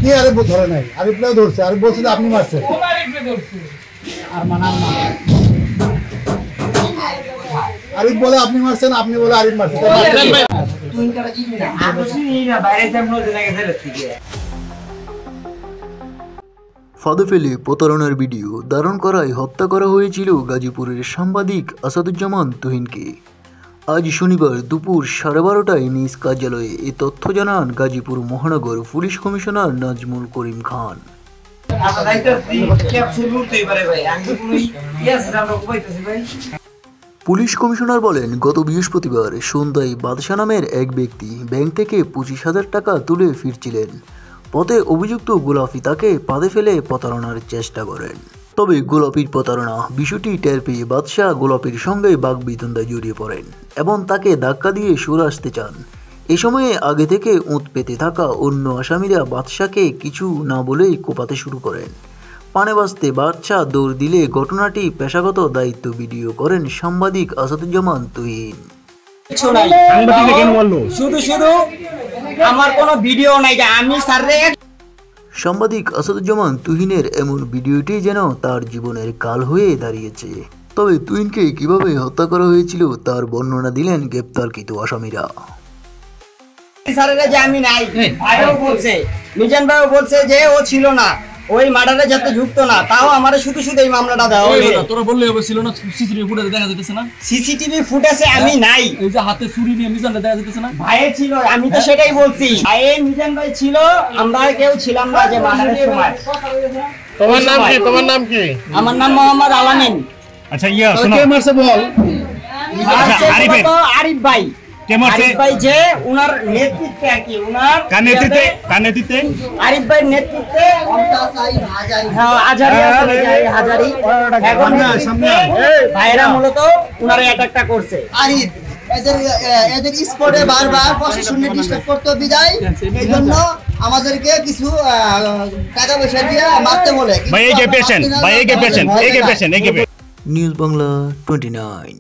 কি আরে ধরে নাই আরিফলাও ধরছে আরিফ বলছে যে আপনি মারছেন আরিফ বলে আপনি মারছেন আপনি বলে আরিফ মারছেন ফাঁদে ফেলে প্রতারণার ভিডিও ধারণ করায় হত্যা করা হয়েছিল গাজীপুরের সাংবাদিক আসাদুজ্জামান তুহিনকে। আজ শনিবার দুপুর 12:30টায় নিজ কার্যালয়ে এ তথ্য জানান গাজীপুর মহানগর police commissioner Nazmul Karim Khan. Police commissioner বলেন, গত বৃহস্পতিবার সন্ধ্যায় বাদশা নামের এক ব্যক্তি ব্যাংক থেকে 25,000 টাকা তুলে ফিরছিলেন। পথে অভিযুক্ত গোলাপি তাকে ফাঁদে ফেলে প্রতারণার চেষ্টা করেন। তবে গোলাপির প্রতারণা বিষয়টি টের পেয়ে বাদশাহ গোলাপির সঙ্গে বাগবিতণ্ডায় জড়িয়ে পড়েন এবং তাকে ধাক্কা দিয়ে সরে আসতে চান। এ সময়ে আগে থেকে উঁত পেতে থাকা অন্য আসামিরা বাদশাকে কিছু না বলেই কোপাতে শুরু করেন। পানে বাঁচতে বাদশাহ দৌড় দিলে ঘটনাটি পেশাগত দায়িত্ব ভিডিও করেন সাংবাদিক আসাদুজ্জামান তুহিন। আমার কোনো ভিডিও নাই যে আমি স্যাররে। সাংবাদিক আসাদুজ্জামান তুহিনের এমন ভিডিওটি যেন তার জীবনের কাল হয়ে দাঁড়িয়েছে। তবে তুহিনকে কিভাবে হত্যা করা হয়েছিল তার বর্ণনা দিলেন গ্রেপ্তারকৃত আসামিরা। স্যারেরা যে আমি নাই, ভাইও বলছে, মিজান ভাইও বলছে যে ও ছিল না, ওই মার্ডারে যাতে যুক্ত না, তাও আমারে শুধু শুধু এই মামলাটা দেওয়া হয়েছে। তোরা বললে হবে ছিল না, সিসিটিভি ফুটেজে দেখা যাইতেছে না? সিসিটিভি ফুটেজে আমি নাই। এই যে হাতে ছুরি নিয়ে মিজানটা দেখা যাইতেছে না? ভাই ছিল, আমি তো সেটাই বলছি। ভাই মিজান ভাই ছিল, আমরা কেউ ছিলাম না যে মার্ডারের সময়। তোমার নাম কি? তোমার নাম কি? আমার নাম মোহাম্মদ আলামিন। আচ্ছা ইয়া শোনো, কে মারছে বল? আরিফ ভাই। আরিফ ভাই যে উনার নেতৃত্বে আর কি, উনার কার নেতৃত্বে? আরিফ ভাইয়ের নেতৃত্বে হাজারি ভাইরা মূলত উনার অ্যাটাকটা করছে। আরিফ এদের স্পটে বারবার প্রশাসনকে ডিস্টার্ব করতে বিদায়, এই জন্য আমাদেরকে কিছু টাকা পয়সা দিয়ে মারতে বলে। ভাই এই কে পেশেন্ট, নিউজ বাংলা 29।